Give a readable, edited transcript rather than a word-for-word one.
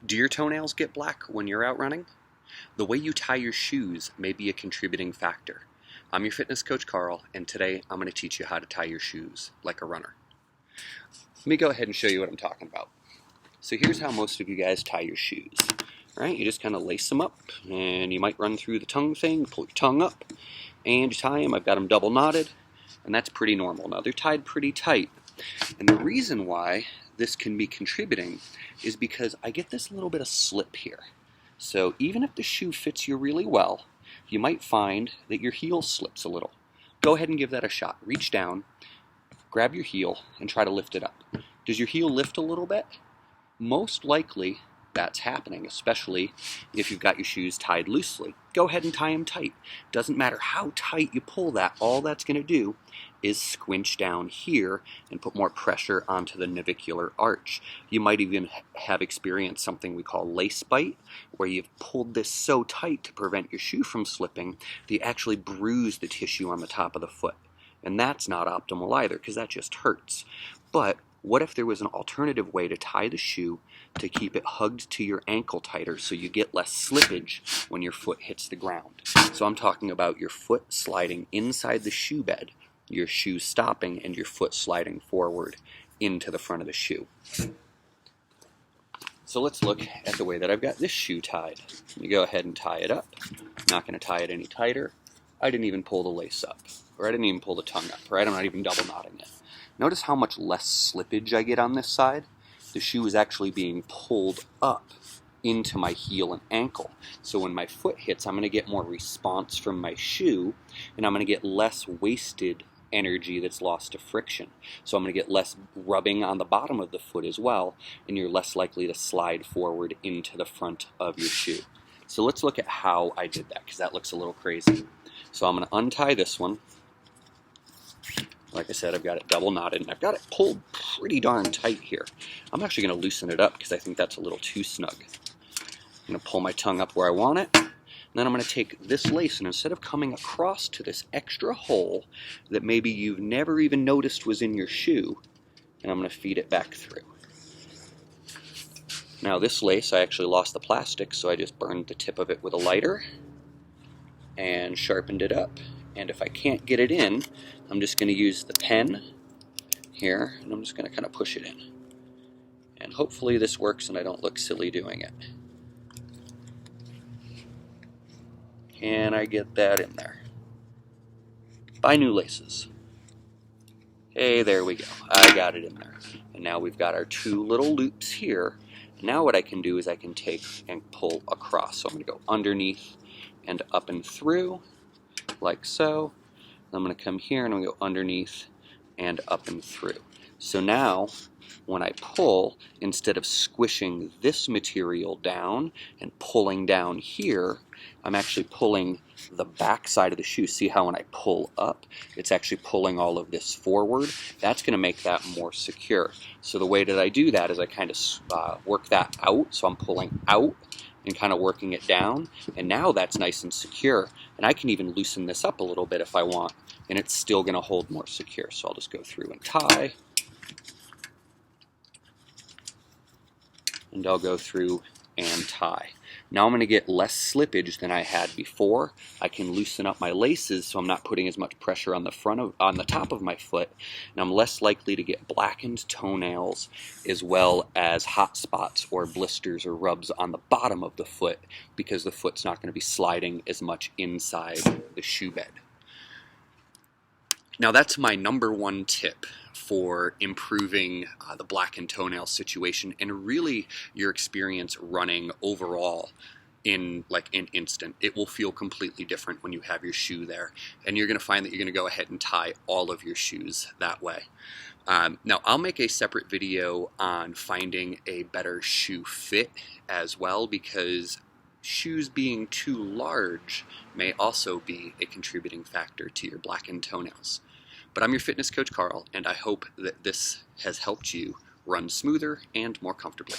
Do your toenails get black when you're out running? The way you tie your shoes may be a contributing factor. I'm your fitness coach, Carl, and today I'm going to teach you how to tie your shoes like a runner. Let me go ahead and show you what I'm talking about. So here's how most of you guys tie your shoes. Right? You just kind of lace them up, and you might run through the tongue thing, pull your tongue up, and you tie them. I've got them double knotted, and that's pretty normal. Now they're tied pretty tight, and the reason why this can be contributing is because I get this little bit of slip here. So even if the shoe fits you really well, you might find that your heel slips a little. Go ahead and give that a shot. Reach down, grab your heel, and try to lift it up. Does your heel lift a little bit? Most likely that's happening, especially if you've got your shoes tied loosely. Go ahead and tie them tight. Doesn't matter how tight you pull that, all that's going to do is squinch down here and put more pressure onto the navicular arch. You might even have experienced something we call lace bite, where you've pulled this so tight to prevent your shoe from slipping that you actually bruise the tissue on the top of the foot. And that's not optimal either, because that just hurts. But what if there was an alternative way to tie the shoe to keep it hugged to your ankle tighter so you get less slippage when your foot hits the ground? So I'm talking about your foot sliding inside the shoe bed, your shoe stopping, and your foot sliding forward into the front of the shoe. So let's look at the way that I've got this shoe tied. Let me go ahead and tie it up. I'm not going to tie it any tighter. I didn't even pull the lace up, or I didn't even pull the tongue up, right? I'm not even double knotting it. Notice how much less slippage I get on this side. The shoe is actually being pulled up into my heel and ankle. So when my foot hits, I'm going to get more response from my shoe, and I'm going to get less wasted energy that's lost to friction. So I'm going to get less rubbing on the bottom of the foot as well, and you're less likely to slide forward into the front of your shoe. So let's look at how I did that, because that looks a little crazy. So I'm going to untie this one. Like I said, I've got it double knotted, and I've got it pulled pretty darn tight here. I'm actually going to loosen it up because I think that's a little too snug. I'm going to pull my tongue up where I want it, and then I'm going to take this lace, and instead of coming across to this extra hole that maybe you've never even noticed was in your shoe, and I'm going to feed it back through. Now this lace, I actually lost the plastic, so I just burned the tip of it with a lighter and sharpened it up. And if I can't get it in, I'm just going to use the pen here, and I'm just going to kind of push it in. And hopefully this works and I don't look silly doing it. Can I get that in there? Buy new laces. Hey, there we go. I got it in there. And now we've got our two little loops here. Now what I can do is I can take and pull across. So I'm going to go underneath and up and through, like so. I'm going to come here and I'm going to go underneath and up and through. So now, when I pull, instead of squishing this material down and pulling down here, I'm actually pulling the back side of the shoe. See how when I pull up, it's actually pulling all of this forward? That's going to make that more secure. So the way that I do that is I kind of work that out. So I'm pulling out and kind of working it down, and now that's nice and secure, and I can even loosen this up a little bit if I want, and it's still going to hold more secure. So I'll just go through and tie, and I'll go through and tie. Now I'm going to get less slippage than I had before. I can loosen up my laces so I'm not putting as much pressure on the top of my foot, and I'm less likely to get blackened toenails as well as hot spots or blisters or rubs on the bottom of the foot, because the foot's not going to be sliding as much inside the shoe bed. Now that's my number one tip for improving the blackened toenail situation, and really your experience running overall in like an instant. It will feel completely different when you have your shoe there, and you're going to find that you're going to go ahead and tie all of your shoes that way. Now I'll make a separate video on finding a better shoe fit as well, because shoes being too large may also be a contributing factor to your blackened toenails. But I'm your fitness coach, Carl, and I hope that this has helped you run smoother and more comfortably.